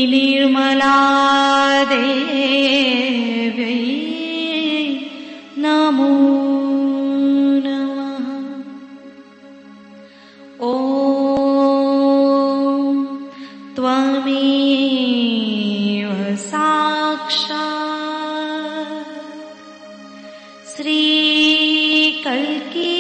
निर्मला देव्यै नमो नमः। ॐ त्वमेव साक्षात् श्रीकल्की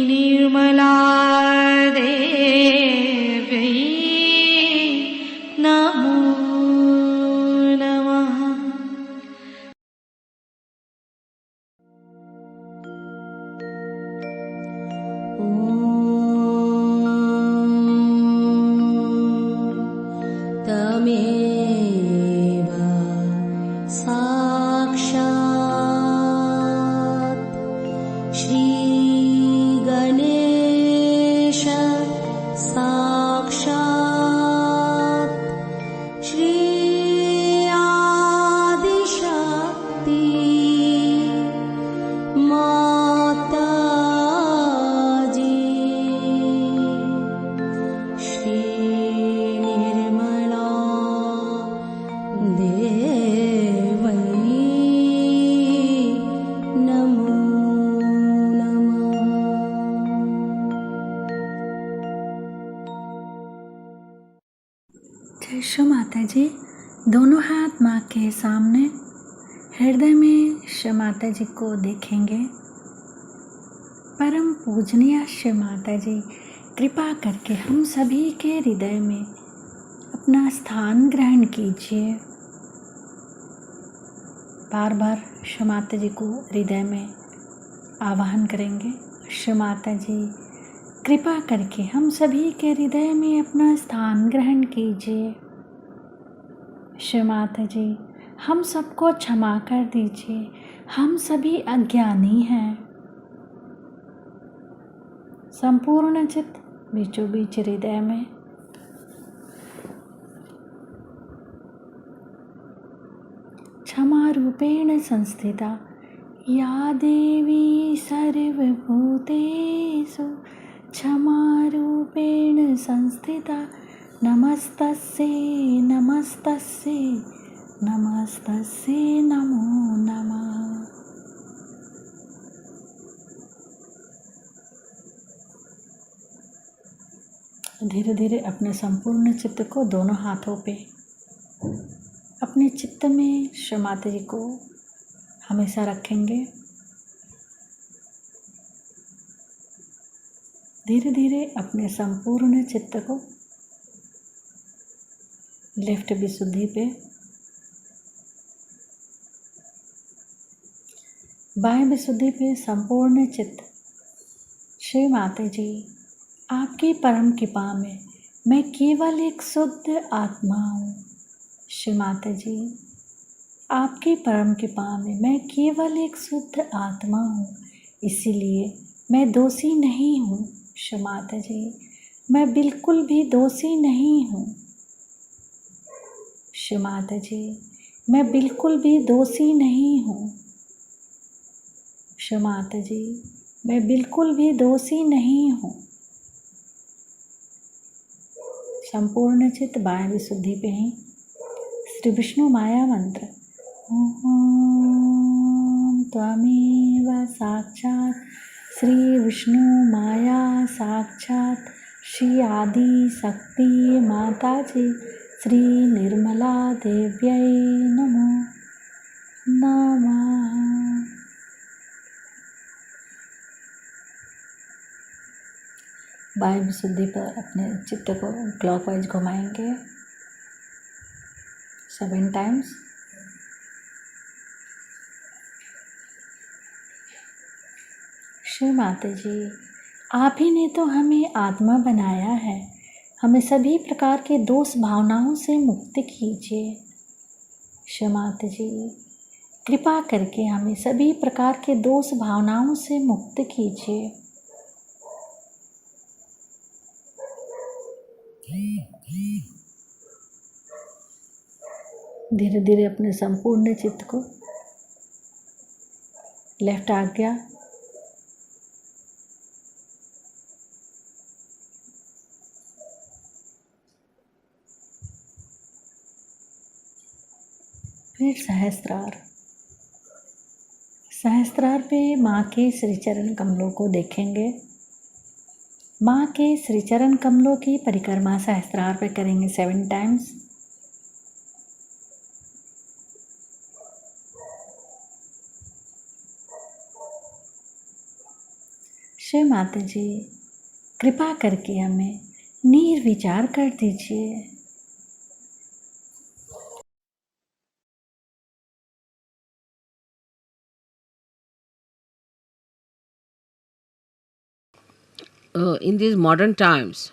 निर्मला देव्यै नमो नमः। ॐ तमेव साक्षात् श्री गणेश साक्षात् श्री आदिशक्ति माताजी श्री निर्मला देवै नमो जय माता जी। दोनों हाथ माँ के सामने, हृदय में श्री माता जी को देखेंगे। परम पूजनीय श्री माता जी, कृपा करके हम सभी के हृदय में अपना स्थान ग्रहण कीजिए। बार बार श्री माता जी को हृदय में आवाहन करेंगे। श्री माता जी, कृपा करके हम सभी के हृदय में अपना स्थान ग्रहण कीजिए। श्री माता जी, हम सबको क्षमा कर दीजिए, हम सभी अज्ञानी हैं। संपूर्ण चित्त बीचों बीच हृदय में क्षमा रूपेण संस्थिता या देवी सर्वभूतेषु क्षमा रूपेण संस्थिता नमस्तस्यै नमस्तस्यै नमस्तस्यै नमो नमः। धीरे धीरे अपने संपूर्ण चित्त को दोनों हाथों पे अपने चित्त में श्री माता जी को हमेशा रखेंगे। धीरे धीरे अपने संपूर्ण चित्त को लेफ्ट विशुद्धि पे, बाएं विशुद्धि पे संपूर्ण चित्त। श्री माता जी, आपकी परम कृपा में मैं केवल एक शुद्ध आत्मा हूँ। श्री माता जी, आपकी परम कृपा में मैं केवल एक शुद्ध आत्मा हूँ, इसीलिए मैं दोषी नहीं हूँ। श्री माता जी, मैं बिल्कुल भी दोषी नहीं हूँ। श्री माता जी, मैं बिल्कुल भी दोषी नहीं हूँ। श्री माता जी, मैं बिल्कुल भी दोषी नहीं हूँ। संपूर्ण चित्त बाएं विशुद्धि पे ही श्री विष्णु माया मंत्र ओम त्वमेव साक्षात् श्री विष्णु माया साक्षात् श्री आदि शक्ति माता जी श्री निर्मला देव्यै नमो नमः। बाएं विशुद्धि पर अपने चित्त को क्लॉकवाइज घुमाएंगे 7 टाइम्स। श्री माता जी, आप ही ने तो हमें आत्मा बनाया है, हमें सभी प्रकार के दोष भावनाओं से मुक्त कीजिए। क्षमात जी, कृपा करके हमें सभी प्रकार के दोष भावनाओं से मुक्त कीजिए। धीरे धीरे अपने संपूर्ण चित्त को लेफ्ट आज्ञा फिर सहस्त्रार। सहस्त्रार पे माँ के श्री चरण कमलों को देखेंगे। माँ के श्री चरण कमलों की परिक्रमा सहस्त्रार पे करेंगे 7 टाइम्स। श्री माता जी, कृपा करके हमें निर्विचार कर दीजिए। In these modern times,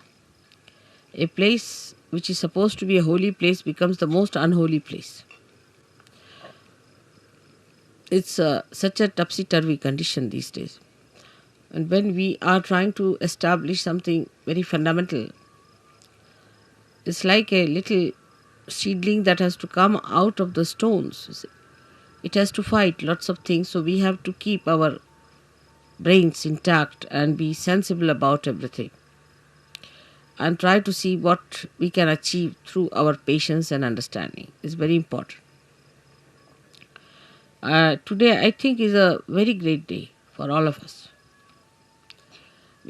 a place which is supposed to be a holy place becomes the most unholy place. It's such a topsy-turvy condition these days. And when we are trying to establish something very fundamental, it's like a little seedling that has to come out of the stones. You see. It has to fight lots of things, so we have to keep our brains intact and be sensible about everything, and try to see what we can achieve through our patience and understanding is very important. Today, I think, is a very great day for all of us,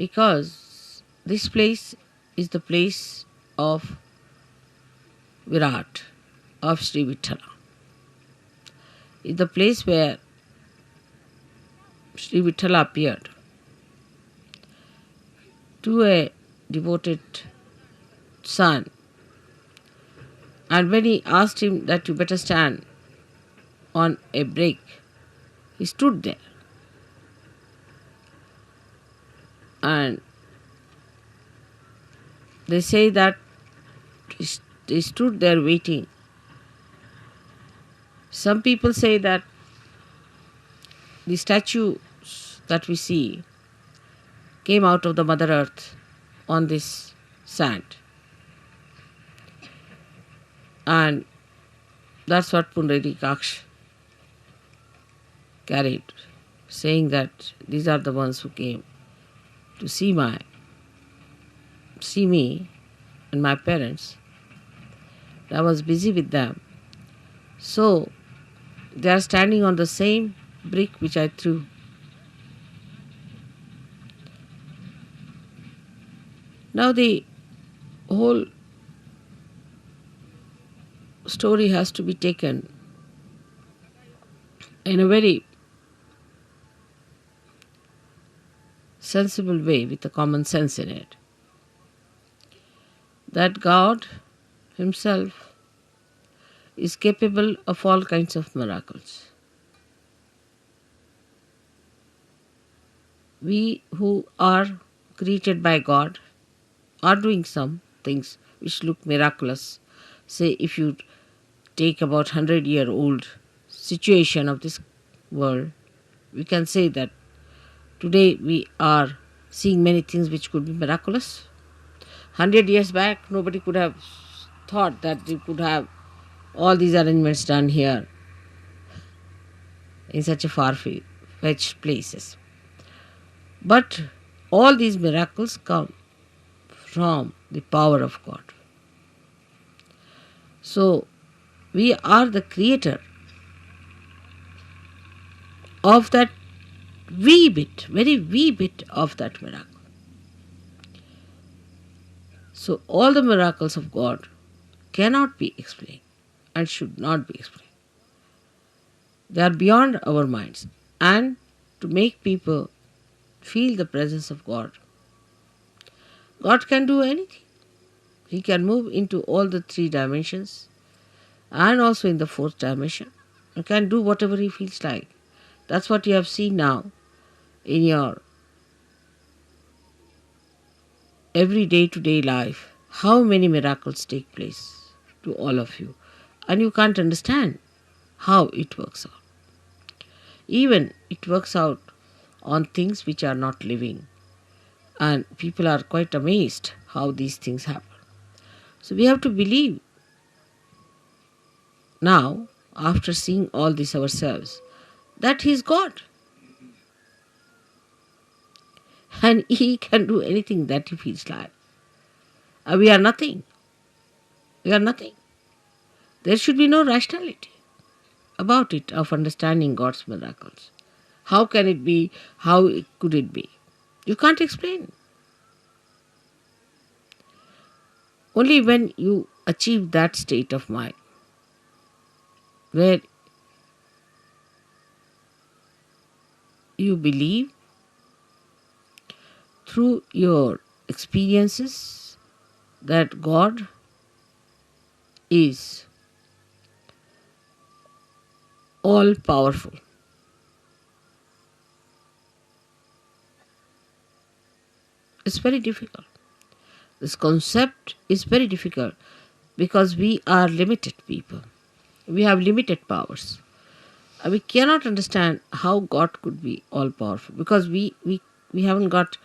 because this place is the place of Virat, of Sri Vithala. It's the place where Sri Vithala appeared to a devoted son, and when he asked him that you better stand on a break, he stood there. And they say that they stood there waiting. Some people say that the statues that we see came out of the Mother Earth on this sand. And that's what Pundarikaksh carried, saying that these are the ones who came to see me and my parents. I was busy with them. So they are standing on the same brick which I threw. Now the whole story has to be taken in a very sensible way with a common sense in it. That God Himself is capable of all kinds of miracles. We who are created by God are doing some things which look miraculous. Say, if you take about 100-year-old situation of this world, we can say that today we are seeing many things which could be miraculous. 100 years back, nobody could have thought that we could have all these arrangements done here in such a far-fetched places. But all these miracles come from the power of God. So, we are the creator of that wee bit, very wee bit of that miracle. So, all the miracles of God cannot be explained and should not be explained. They are beyond our minds. And to make people feel the presence of God, God can do anything. He can move into all the 3 dimensions and also in the 4th dimension. He can do whatever He feels like. That's what you have seen now in your every day-to-day life. How many miracles take place to all of you. And you can't understand. how it works out. Even it works out on things which are not living. And people are quite amazed how these things happen. So we have to believe now, after seeing all this ourselves, that He is God. And He can do anything that He feels like. We are nothing. We are nothing. There should be no rationality about it of understanding God's miracles. How can it be? How could it be? You can't explain. Only when you achieve that state of mind where you believe through your experiences that God is all powerful. It's very difficult. This concept is very difficult because we are limited people. We have limited powers. We cannot understand how God could be all powerful because we haven't got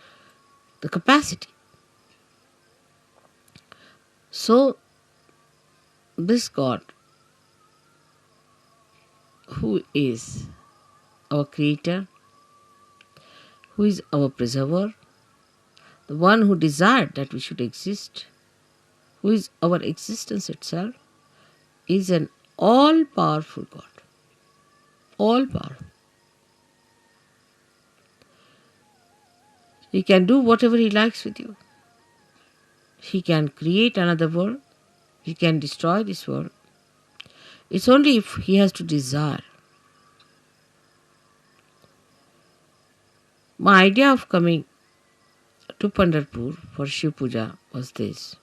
the capacity. So, this God, who is our creator, who is our preserver, the one who desired that we should exist, who is our existence itself, is an all-powerful God. All-powerful. He can do whatever He likes with you. He can create another world. He can destroy this world. It's only if He has to desire. My idea of coming to Pandharpur for Shiv Puja was this,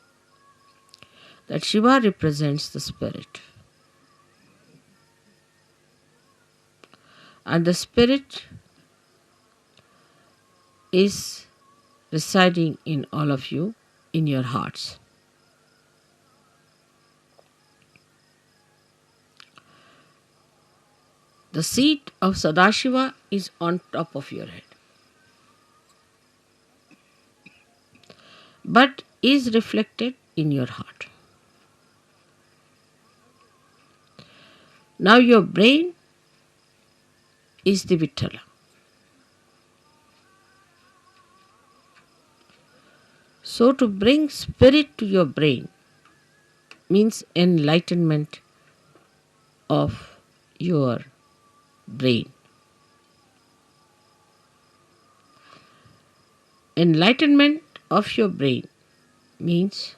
that Shiva represents the spirit. And the spirit is residing in all of you, in your hearts. The seat of Sadashiva is on top of your head, but is reflected in your heart. Now your brain is the Vittala. So to bring spirit to your brain means enlightenment of your brain. Enlightenment of your brain means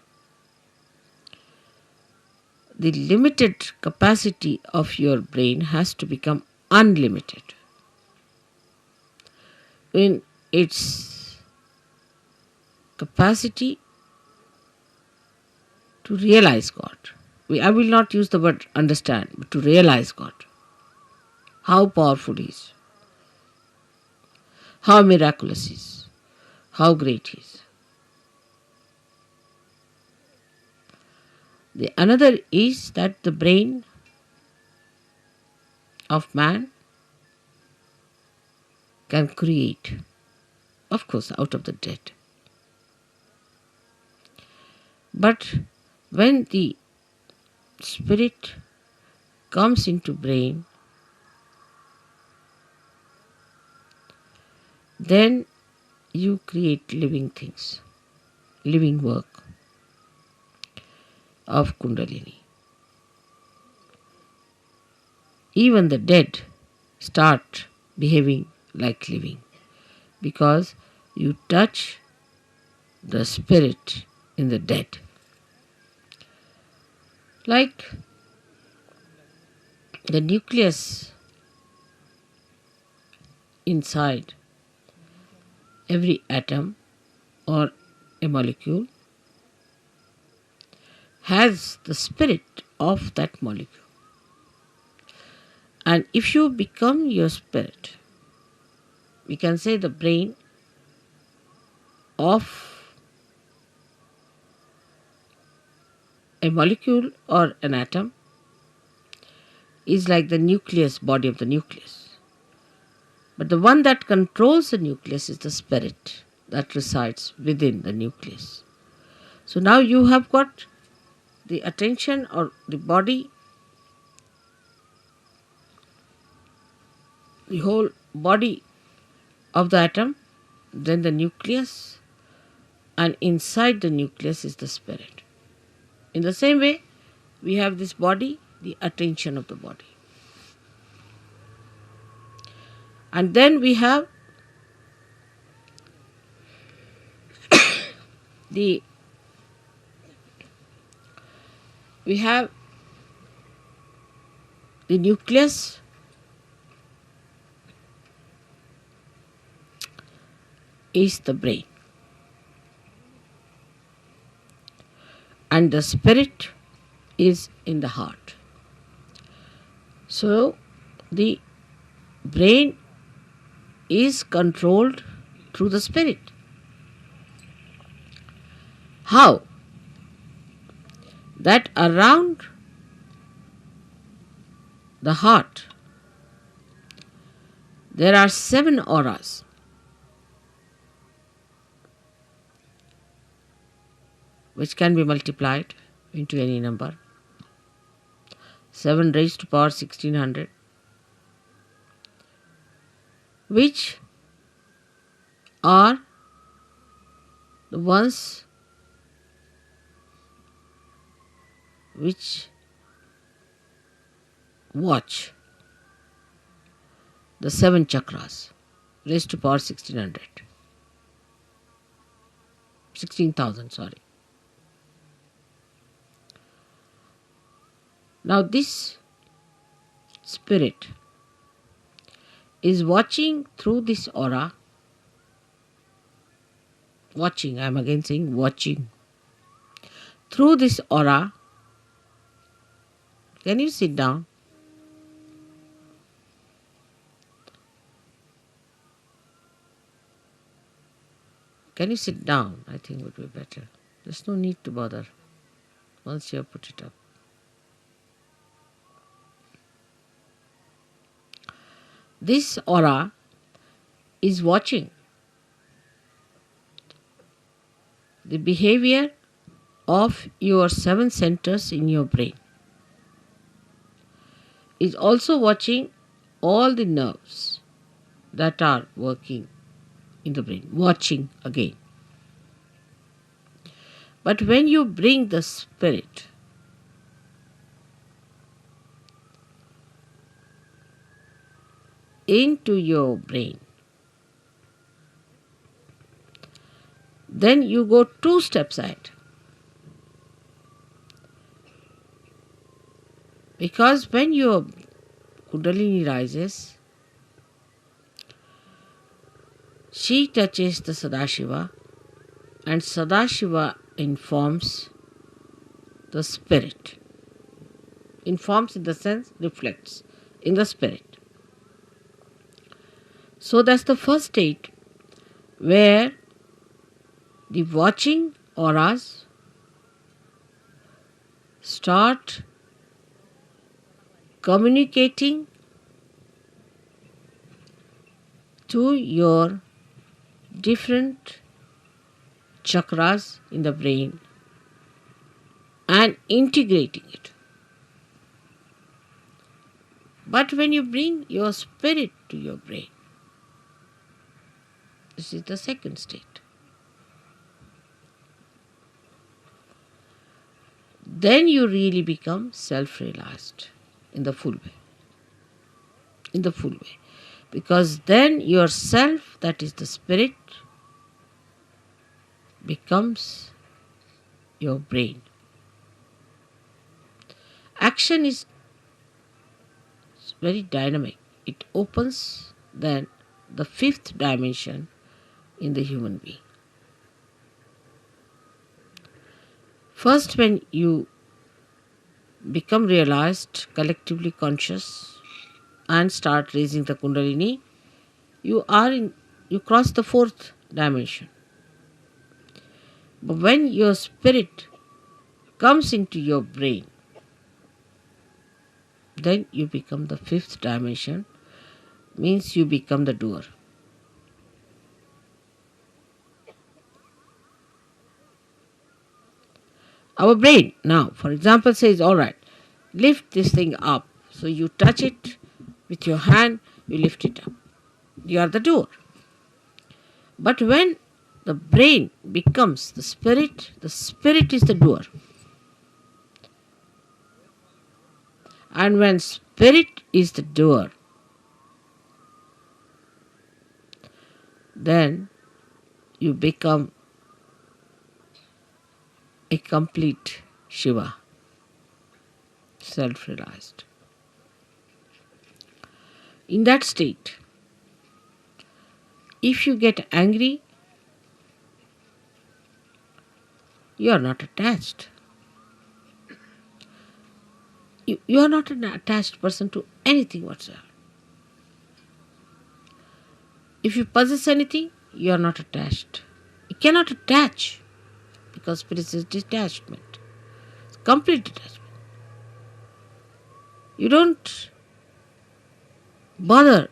the limited capacity of your brain has to become unlimited in its capacity to realize God. I will not use the word understand, but to realize God. How powerful He is. How miraculous He is. How great He is. The another is that the brain of man can create, of course, out of the dead. But when the spirit comes into brain, then you create living things, living work of Kundalini. Even the dead start behaving like living because you touch the spirit in the dead. Like the nucleus inside every atom or a molecule has the spirit of that molecule. And if you become your spirit, we can say the brain of a molecule or an atom, is like the nucleus, body of the nucleus. But the one that controls the nucleus is the spirit that resides within the nucleus. So now you have got the attention or the body, the whole body of the atom, then the nucleus, and inside the nucleus is the spirit. In the same way, we have this body, the attention of the body. And then we have the nucleus, is the brain, and the spirit is in the heart. So the brain is controlled through the spirit. How? That around the heart there are 7 auras. Which can be multiplied into any number. 7 raised to power 1600, which are the ones which watch the 7 chakras raised to power 16,000, sorry. Now this spirit is watching through this aura. Watching, I am again saying watching. Through this aura. Can you sit down? Can you sit down? I think would be better. There's no need to bother once you have put it up. This aura is watching the behavior of your 7 centers in your brain. Is also watching all the nerves that are working in the brain. Watching again. But when you bring the spirit into your brain, then you go 2 steps ahead. Because when your Kundalini rises, she touches the Sadashiva, and Sadashiva informs the spirit. Informs in the sense reflects in the spirit. So that's the first state where the watching auras start communicating to your different chakras in the brain and integrating it. But when you bring your spirit to your brain, this is the second state. Then you really become self-realized in the full way. In the full way. Because then yourself, that is the spirit, becomes your brain. Action is very dynamic. It opens then the 5th dimension in the human being. First, when you become realized, collectively conscious, and start raising the Kundalini, you cross the 4th dimension. But when your spirit comes into your brain, then you become the fifth dimension, means you become the doer. Our brain now, for example, says, all right, lift this thing up. So you touch it with your hand, you lift it up. You are the doer. But when the brain becomes the spirit is the doer. And when spirit is the doer, then you become a complete Shiva, self-realized. In that state, if you get angry, you are not attached. You are not an attached person to anything whatsoever. If you possess anything, you are not attached. You cannot attach because spirit is detachment. It's complete detachment. You don't bother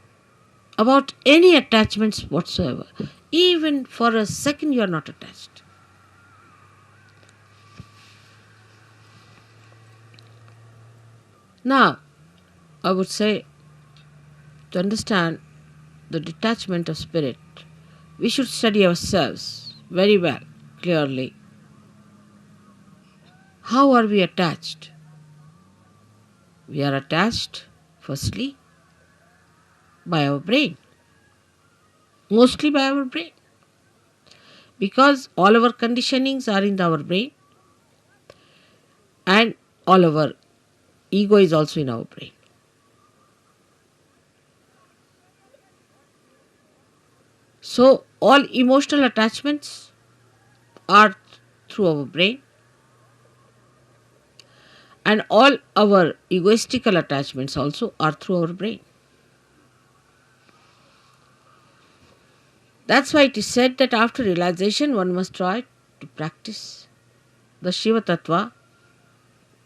about any attachments whatsoever. Even for a second you are not attached. Now, I would say, to understand the detachment of spirit, we should study ourselves very well, clearly. How are we attached? We are attached, firstly, by our brain. Mostly by our brain. Because all our conditionings are in our brain and all our ego is also in our brain. So all emotional attachments are through our brain and all our egoistical attachments also are through our brain. That's why it is said that after realization one must try to practice the Shiva Tattva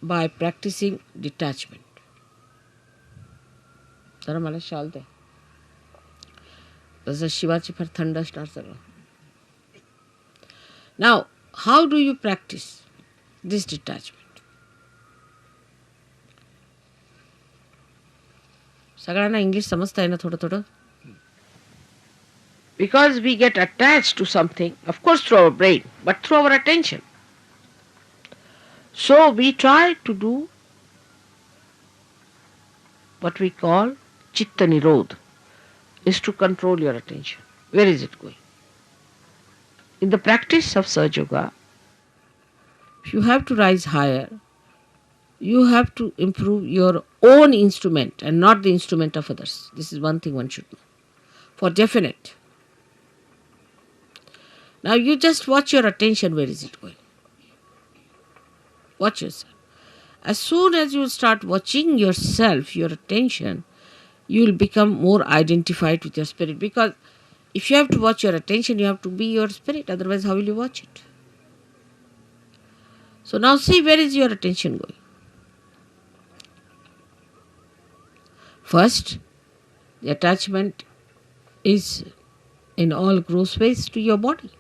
by practicing detachment. जरा मला शाल दे. There's a शिवाची फार थंड असणार सगळं. Now, how do you practice this detachment? सगळ्यांना English समजताय ना थोडं थोडं? Because we get attached to something, of course through our brain, but through our attention. So we try to do what we call Chitta Nirodh, is to control your attention. Where is it going? In the practice of Sahajyoga, if you have to rise higher, you have to improve your own instrument and not the instrument of others. This is one thing one should know. For definite. Now you just watch your attention, where is it going? Watch yourself. As soon as you start watching yourself, your attention, you will become more identified with your spirit. Because if you have to watch your attention, you have to be your spirit. Otherwise, how will you watch it? So now see, where is your attention going? First, the attachment is in all gross ways to your body.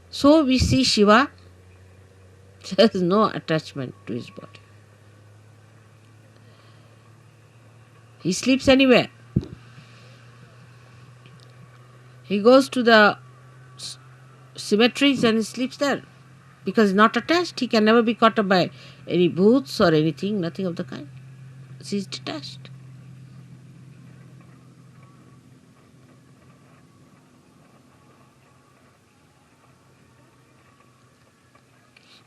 So we see Shiva, there is no attachment to his body. He sleeps anywhere. He goes to the cemeteries and he sleeps there. Because he's not attached, he can never be caught up by any booths or anything, nothing of the kind. He's detached.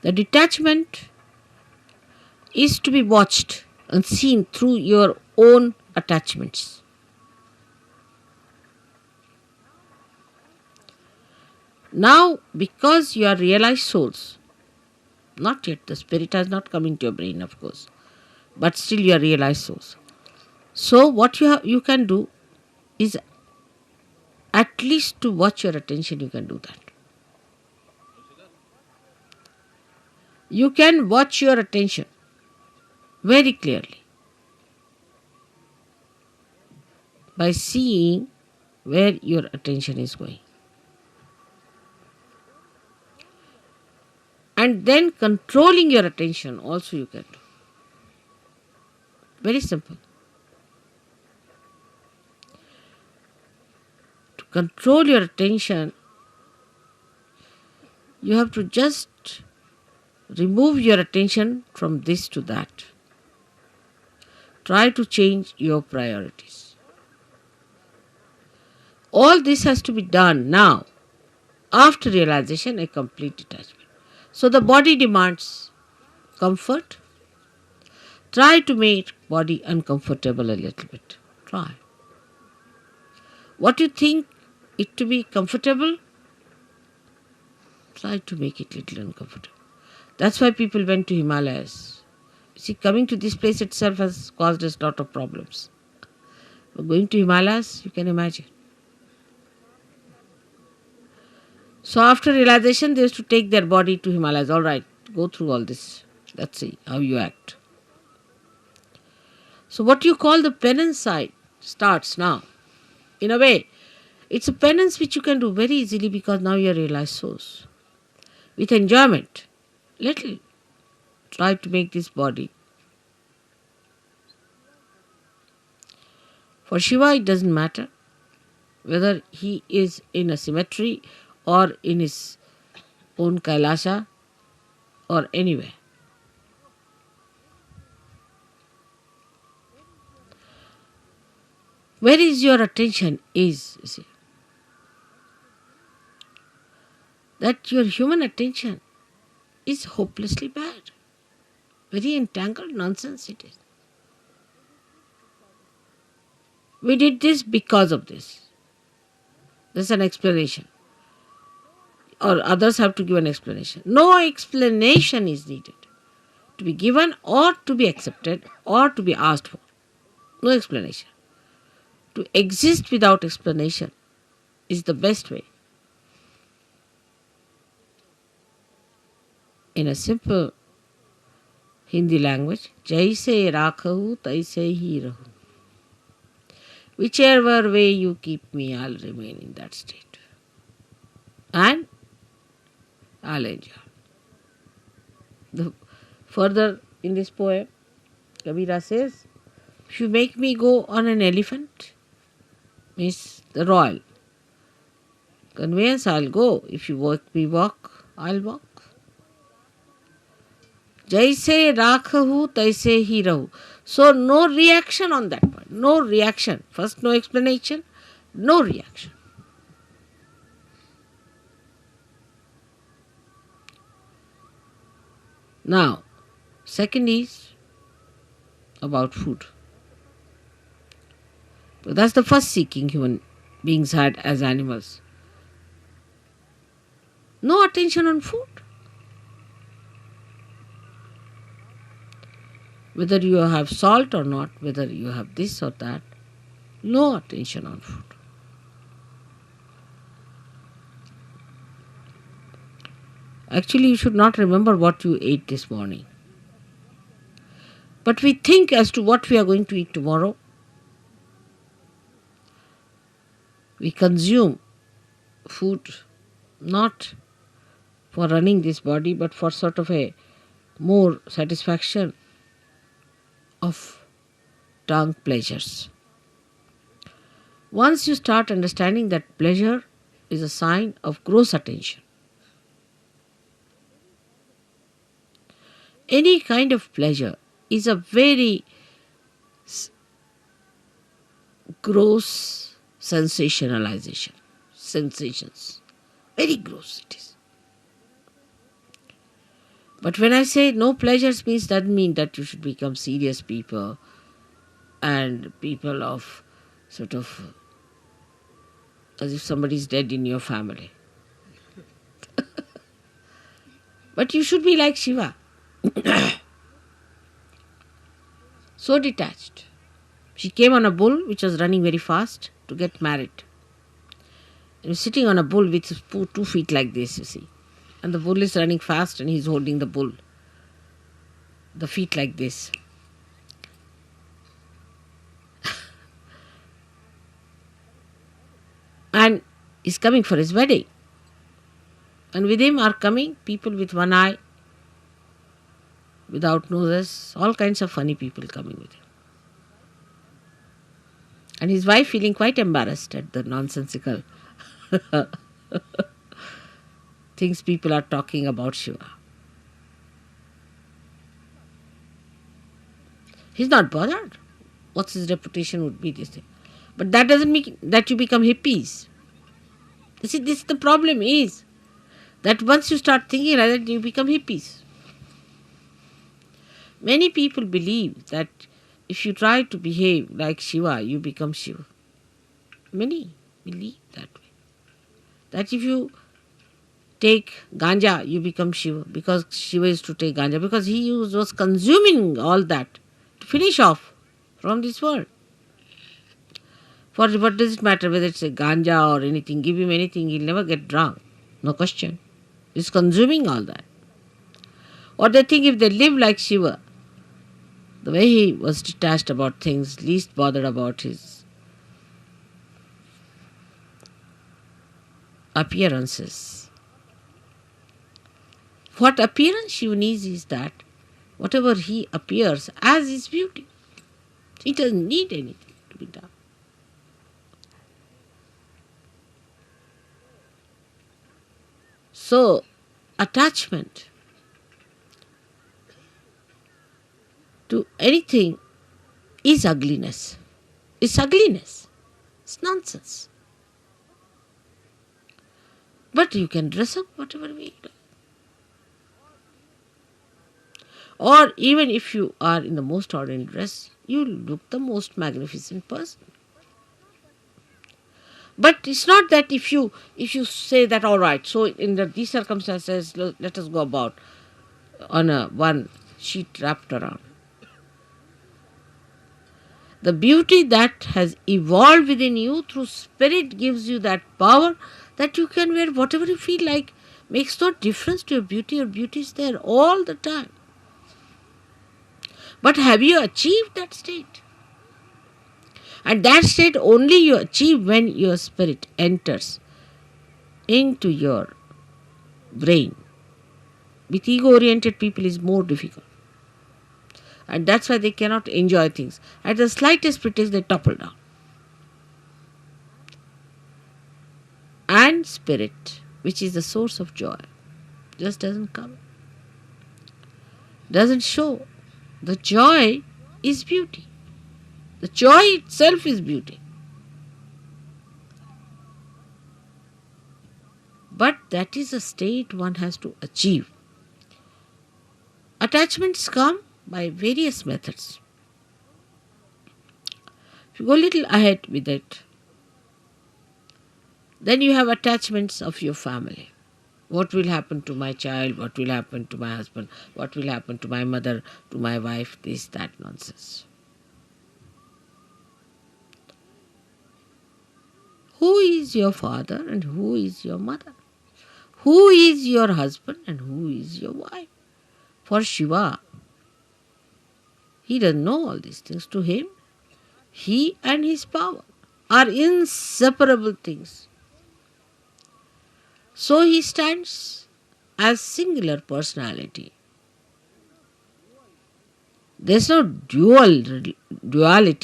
The detachment is to be watched and seen through your own attachments. Now, because you are realized souls, not yet, the spirit has not come into your brain, of course, but still you are realized souls. So what you can do is at least to watch your attention, you can do that. You can watch your attention. very clearly by seeing where your attention is going. And then controlling your attention also you can do. Very simple. To control your attention, you have to just remove your attention from this to that. Try to change your priorities. All this has to be done now, after realization, a complete detachment. So the body demands comfort. Try to make body uncomfortable a little bit. Try. What you think it to be comfortable, try to make it little uncomfortable. That's why people went to Himalayas. See, coming to this place itself has caused us a lot of problems. But going to Himalayas, you can imagine. So after realization, they used to take their body to Himalayas. All right, go through all this. Let's see how you act. So what you call the penance side starts now. In a way, it's a penance which you can do very easily because now you are realized souls. With enjoyment, little. Try to make this body. For Shiva, it doesn't matter whether he is in a cemetery or in his own Kailasha or anywhere. Where is your attention is, you see. That your human attention is hopelessly bad. Very entangled nonsense it is. We did this because of this. There's an explanation. Or others have to give an explanation. No explanation is needed to be given or to be accepted or to be asked for. No explanation. To exist without explanation is the best way. In a simple Hindi language, jaise rakhahu taise hi rahu. Whichever way you keep me, I'll remain in that state. And I'll enjoy. Further in this poem, Kabira says, if you make me go on an elephant, means the royal conveyance, I'll go. If you make me walk, I'll walk. Jaise rakhahu taise hi rahu. So no reaction on that point. No reaction. First no explanation, no reaction. Now, second is about food. So that's the first seeking human beings had as animals. No attention on food. Whether you have salt or not, whether you have this or that, no attention on food. Actually, you should not remember what you ate this morning. But we think as to what we are going to eat tomorrow. We consume food not for running this body, but for sort of a more satisfaction of tongue pleasures. Once you start understanding that pleasure is a sign of gross attention, any kind of pleasure is a very gross sensationalization. Sensations. Very gross it is. But when I say no pleasures means, doesn't mean that you should become serious people and people of sort of as if somebody is dead in your family. But you should be like Shiva. So detached. She came on a bull which was running very fast to get married. He was sitting on a bull with 2 feet like this, you see. And the bull is running fast and he's holding the bull. The feet like this. is coming for his wedding. And with him are coming people with one eye, without noses, all kinds of funny people coming with him. And his wife feeling quite embarrassed at the nonsensical things people are talking about Shiva. He's not bothered. What's his reputation would be, this thing. But that doesn't mean that you become hippies. You see, this the problem is that once you start thinking like that, you become hippies. Many people believe that if you try to behave like Shiva, you become Shiva. Many believe that way. That if you take ganja, you become Shiva, because Shiva used to take ganja, because he was consuming all that to finish off from this world. For what does it matter whether it's a ganja or anything? Give him anything, he'll never get drunk. No question. He's consuming all that. Or they think if they live like Shiva, the way he was detached about things, least bothered about his appearances. What appearance Shiva needs is that whatever he appears as is beauty. He doesn't need anything to be done. So, attachment to anything is ugliness. It's ugliness. It's nonsense. But you can dress up whatever way you like. Or even if you are in the most ordinary dress, you look the most magnificent person. But it's not that if you say that, all right, so in these circumstances, let us go about on one sheet wrapped around. The beauty that has evolved within you through spirit gives you that power that you can wear whatever you feel like. Makes no difference to your beauty. Your beauty is there all the time. But have you achieved that state? And that state only you achieve when your spirit enters into your brain. With ego-oriented people is more difficult. And that's why they cannot enjoy things. At the slightest pretext, they topple down. And spirit, which is the source of joy, just doesn't come. Doesn't show. The joy is beauty. The joy itself is beauty. But that is a state one has to achieve. Attachments come by various methods. If you go a little ahead with it, then you have attachments of your family. What will happen to my child? What will happen to my husband? What will happen to my mother, to my wife? This, that nonsense. Who is your father and who is your mother? Who is your husband and who is your wife? For Shiva, he doesn't know all these things. To him, he and his power are inseparable things. So he stands as singular personality. There's no duality.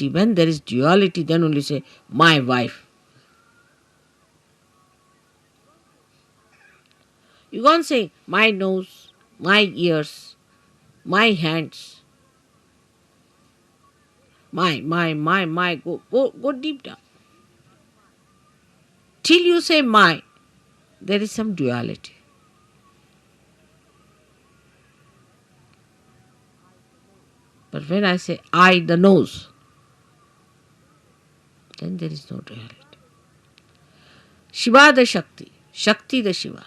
When there is duality, then only say, my wife. You can't say, my nose, my ears, my hands. My. Go deep down. Till you say my, there is some duality. But when I say I, the nose, then there is no duality. Shiva the Shakti, Shakti the Shiva.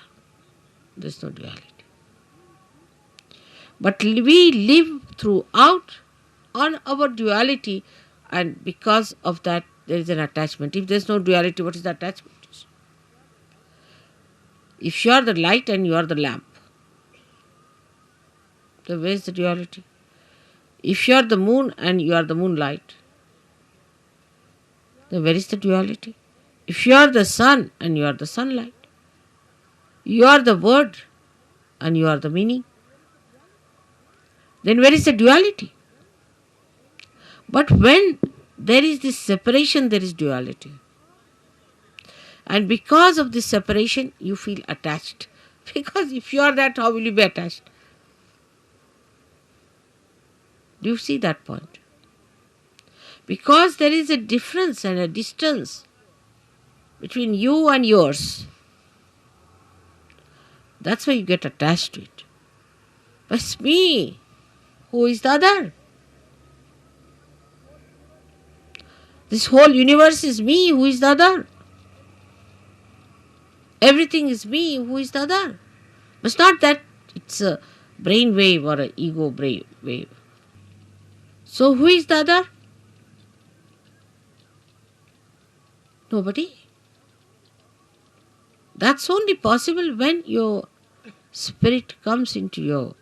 There is no duality. But we live throughout on our duality, and because of that there is an attachment. If there is no duality, what is the attachment? If you are the light and you are the lamp, then where is the duality? If you are the moon and you are the moonlight, then where is the duality? If you are the sun and you are the sunlight, you are the word and you are the meaning, then where is the duality? But when there is this separation, there is duality. And because of this separation, you feel attached. Because if you are that, how will you be attached? Do you see that point? Because there is a difference and a distance between you and yours. That's why you get attached to it. But it's me. Who is the other? This whole universe is me. Who is the other? Everything is me. Who is the other? It's not that it's a brain wave or an ego brain wave. So who is the other? Nobody. That's only possible when your spirit comes into your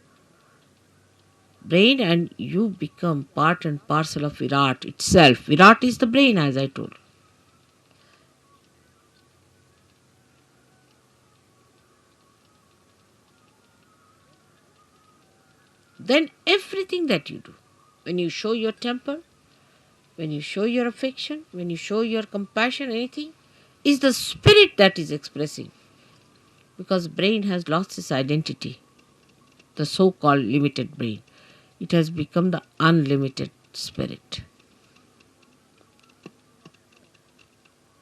brain and you become part and parcel of Virat itself. Virat is the brain, as I told. Then everything that you do, when you show your temper, when you show your affection, when you show your compassion, anything, is the spirit that is expressing. Because brain has lost its identity, the so-called limited brain. It has become the unlimited spirit.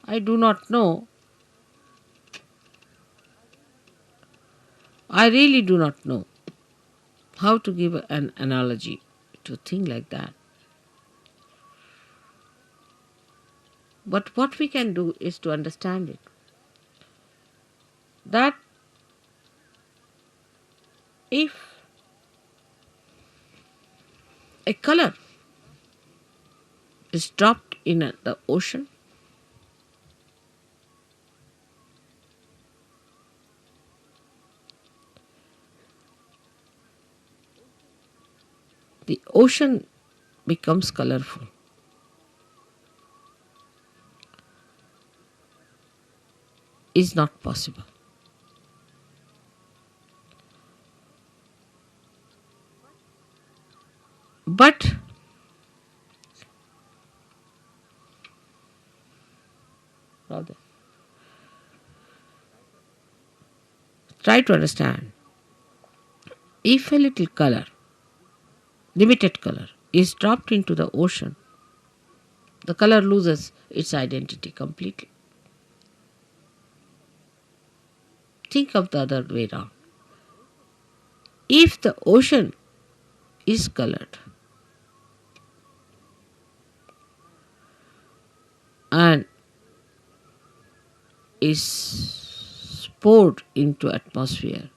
I do not know. I really do not know how to give an analogy to a thing like that. But what we can do is to understand it. That if a color is dropped in the ocean, the ocean becomes colorful. Is not possible. But rather, try to understand. If a little color, limited color, is dropped into the ocean, the color loses its identity completely. Think of the other way around. If the ocean is colored and is poured into atmosphere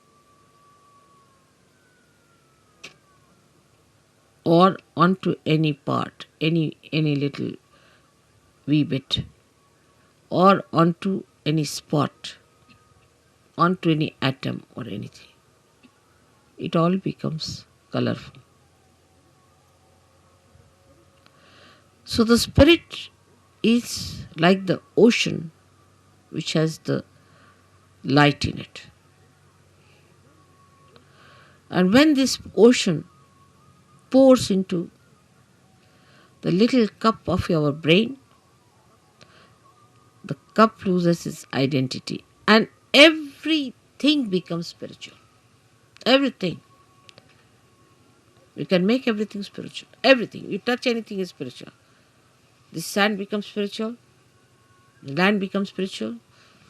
or onto any part, any little wee bit, or onto any spot, onto any atom or anything, it all becomes colorful. So the spirit is like the ocean which has the light in it. And when this ocean pours into the little cup of your brain, the cup loses its identity and everything becomes spiritual. Everything. You can make everything spiritual. Everything. You touch anything is spiritual. The sand becomes spiritual. The land becomes spiritual.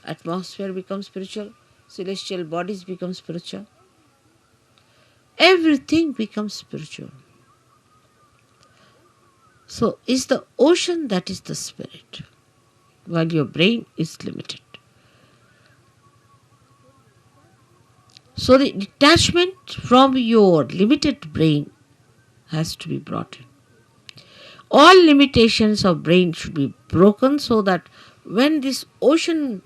Atmosphere becomes spiritual. Celestial bodies become spiritual. Everything becomes spiritual. So is the ocean that is the spirit, while your brain is limited. So the detachment from your limited brain has to be brought in. All limitations of brain should be broken so that when this ocean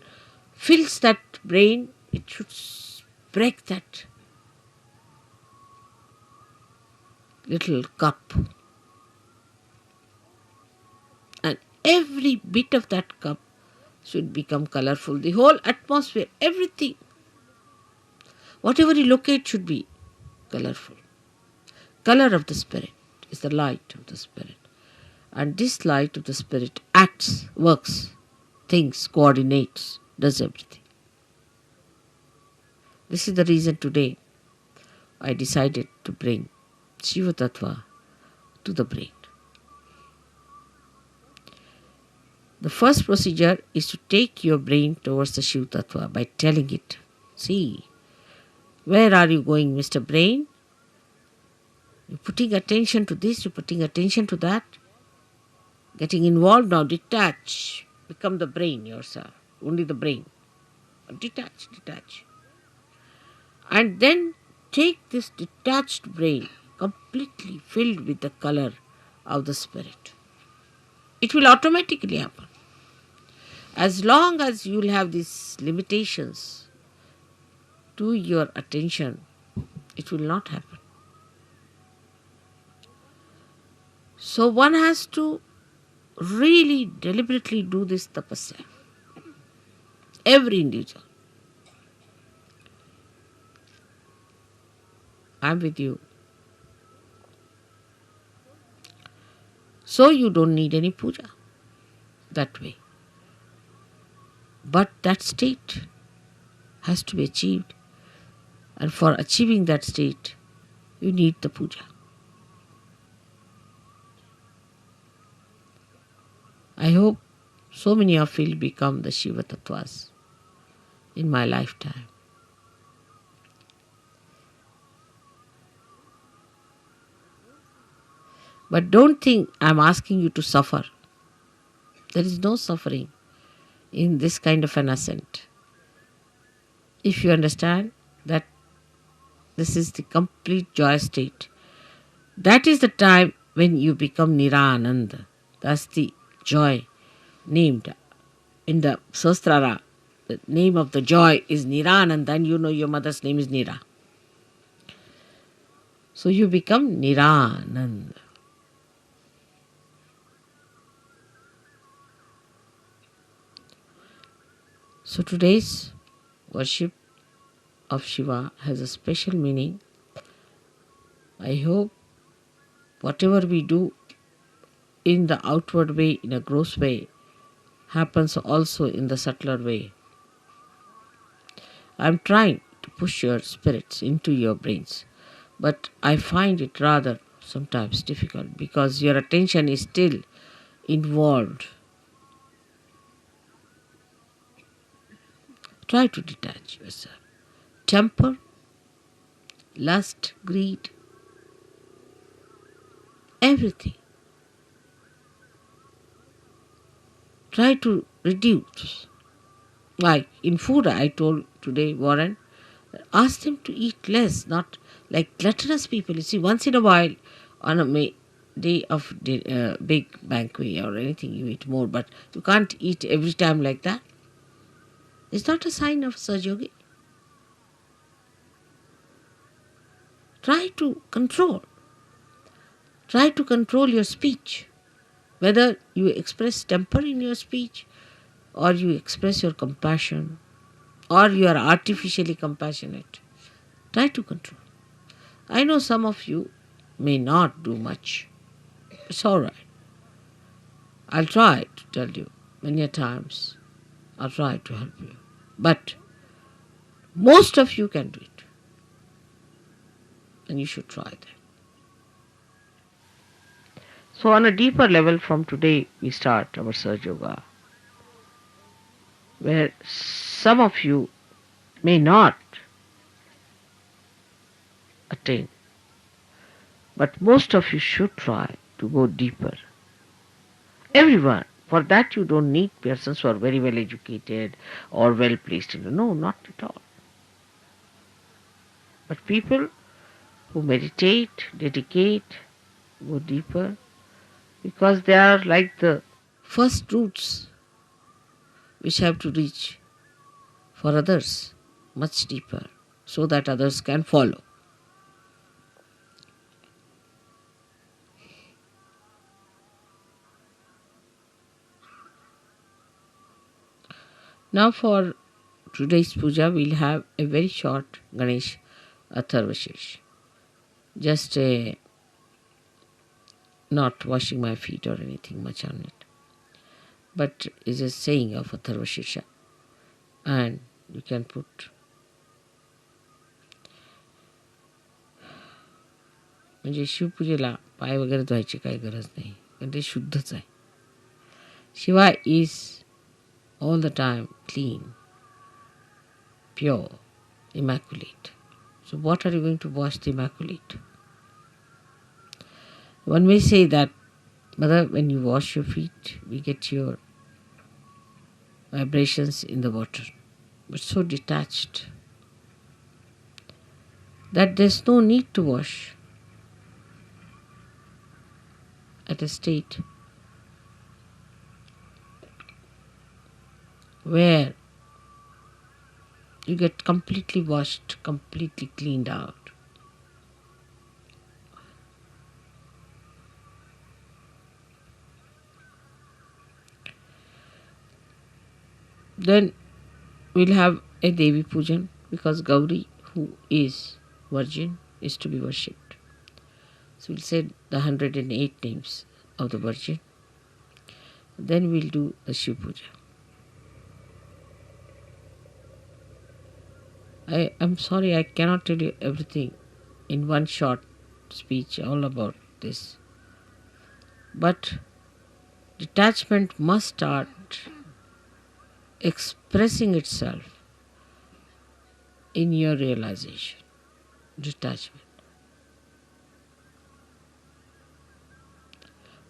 fills that brain, it should break that little cup. And every bit of that cup should become colorful. The whole atmosphere, everything, whatever you locate should be colorful. Color of the spirit is the light of the spirit. And this light of the spirit acts, works, thinks, coordinates, does everything. This is the reason today I decided to bring Shiva Tattva to the brain. The first procedure is to take your brain towards the Shiva Tattva by telling it, see, where are you going, Mr. Brain? You're putting attention to this, you're putting attention to that. Getting involved now, detach. Become the brain yourself, only the brain. Detach. And then take this detached brain, completely filled with the color of the spirit. It will automatically happen. As long as you will have these limitations to your attention, it will not happen. So one has to really deliberately do this tapasya. Every individual. I am with you. So you don't need any puja that way. But that state has to be achieved. And for achieving that state, you need the puja. I hope so many of you will become the Shiva Tattvas in my lifetime. But don't think I'm asking you to suffer. There is no suffering in this kind of an ascent. If you understand that this is the complete joy state, that is the time when you become Nirananda. That's the joy named in the Sastrara. The name of the joy is Nirananda, and you know your mother's name is Nira. So you become Nirananda. So today's worship of Shiva has a special meaning. I hope whatever we do in the outward way, in a gross way, happens also in the subtler way. I am trying to push your spirits into your brains, but I find it rather sometimes difficult because your attention is still involved. Try to detach yourself. Temper, lust, greed, everything. Try to reduce. Like in food, I told today, Warren, ask them to eat less, not like gluttonous people. You see, once in a while, on a day of big banquet or anything, you eat more, but you can't eat every time like that. It's not a sign of Sahajyogi. Try to control. Try to control your speech. Whether you express temper in your speech, or you express your compassion, or you are artificially compassionate. Try to control. I know some of you may not do much. It's all right. I'll try to tell you many a times. I'll try to help you. But most of you can do it. And you should try that. So on a deeper level from today, we start our Sahajyoga, where some of you may not attain, but most of you should try to go deeper. Everyone. For that you don't need persons who are very well educated or well placed. No, not at all. But people who meditate, dedicate, go deeper, because they are like the first roots which have to reach for others much deeper so that others can follow. Now for today's puja, we'll have a very short Ganesh Atharvashish. Just not washing my feet or anything much on it, but is a saying of Atharvashirsha. And you can put म्हणजे शिवपूजेला पाय वगैरे धुवायची काही गरज नाही, कारण ते शुद्धच आहे. Shiva is all the time clean, pure, immaculate. So what are you going to wash the immaculate? One may say that, Mother, when you wash your feet, we get your vibrations in the water, but so detached that there's no need to wash at a state where you get completely washed, completely cleaned out. Then we'll have a Devi Pujan, because Gauri, who is virgin, is to be worshipped. So we'll say the 108 names of the Virgin. Then we'll do the Shiv Puja. I'm sorry, I cannot tell you everything in one short speech all about this. But detachment must start expressing itself in your realization. Detachment.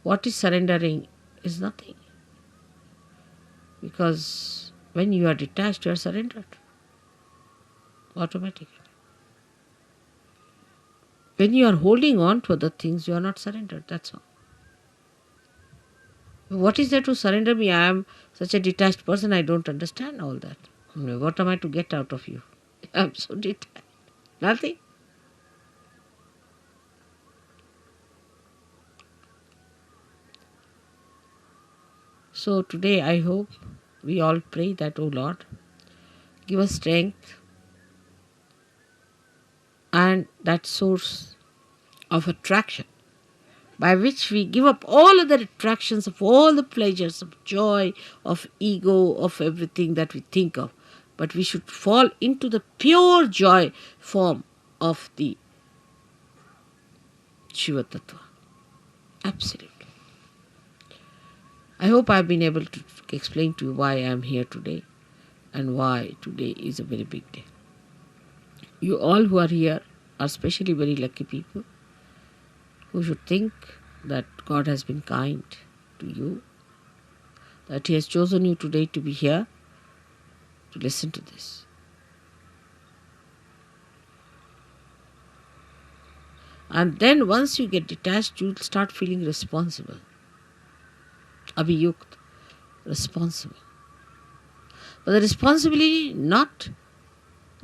What is surrendering is nothing. Because when you are detached, you are surrendered. Automatically. When you are holding on to other things, you are not surrendered. That's all. What is there to surrender me? I am such a detached person, I don't understand all that. What am I to get out of you? I am so detached. Nothing. So today I hope we all pray that, O Lord, give us strength and that source of attraction by which we give up all other attractions of all the pleasures of joy, of ego, of everything that we think of. But we should fall into the pure joy form of the Shiva Tattva. Absolutely. I hope I have been able to explain to you why I am here today and why today is a very big day. You all who are here are especially very lucky people who should think that God has been kind to you, that He has chosen you today to be here to listen to this. And then once you get detached, you'll start feeling responsible. Abhiyukt, responsible. But the responsibility, not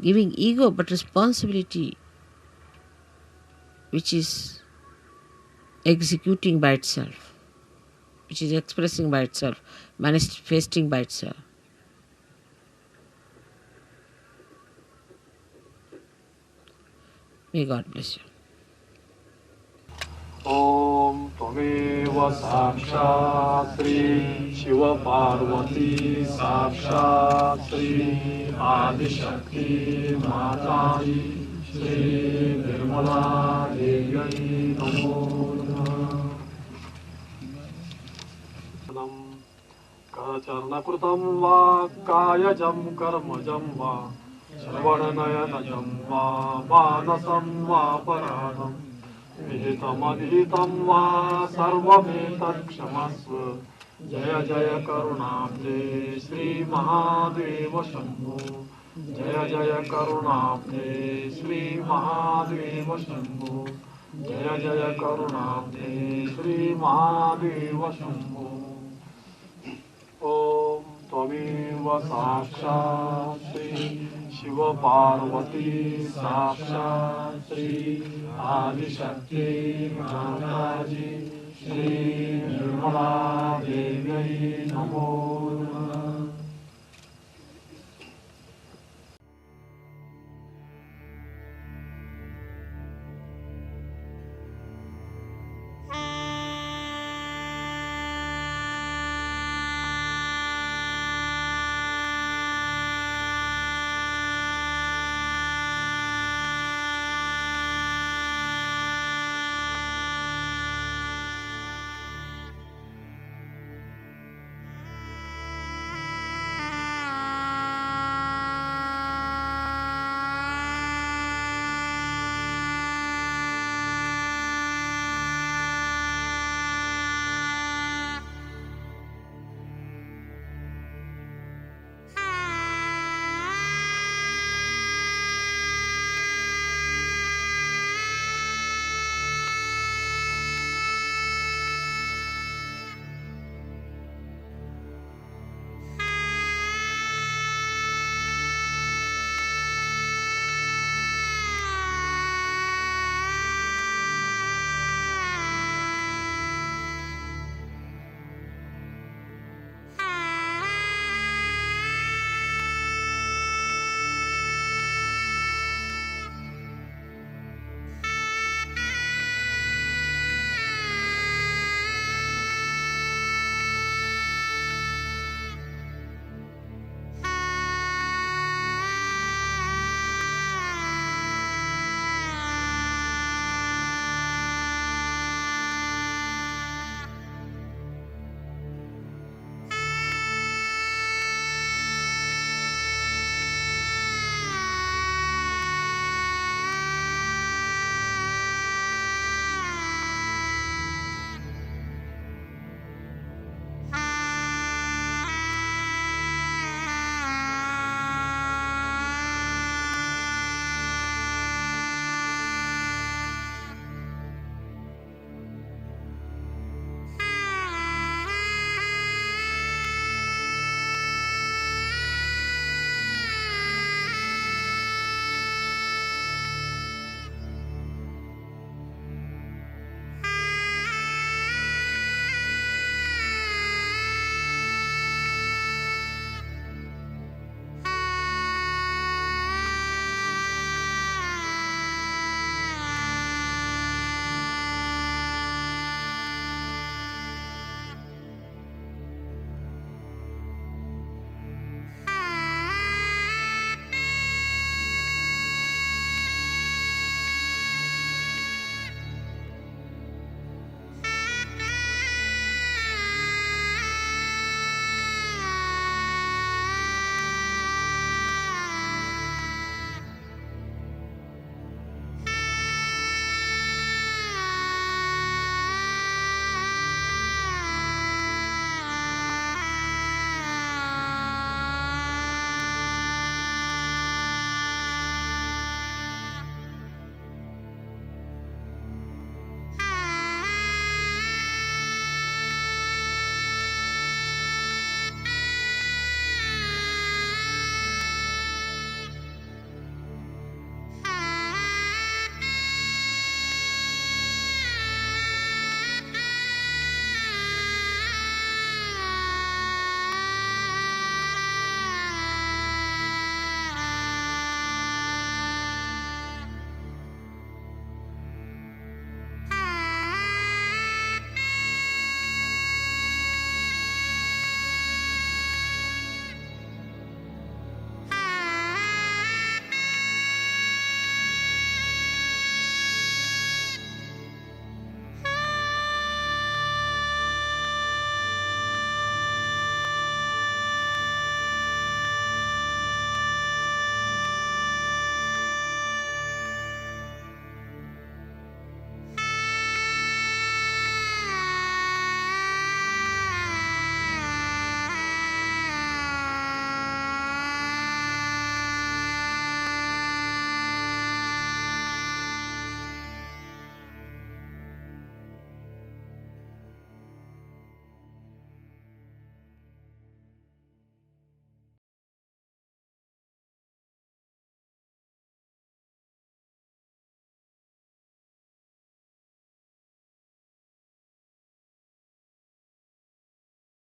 giving ego, but responsibility which is executing by itself, which is expressing by itself, manifesting by itself. May God bless you. ॐ त्वमेव साक्षात् श्री शिवपार्वती साक्षात् श्री आदिशक्ति माताजी श्री निर्मला देवी नमो नमः। करचरणकृतं वा कायजं कर्मजं वा श्रवणनयनजं वा मानसं वा पराणम् विहितमधिहितं वा सर्वमेतत्क्षमस्व। जय जय करुणाब्धे श्रीमहादेव शम्भो। जय जय करुणाब्धे श्रीमहादेव शम्भो। जय जय करुणाब्धे श्रीमहादेव शम्भो। ॐ त्वमेव साक्षात् श्री शिवपार्वती साक्षात् श्री आदिशक्ति माताजी श्री निर्मला देवी नमो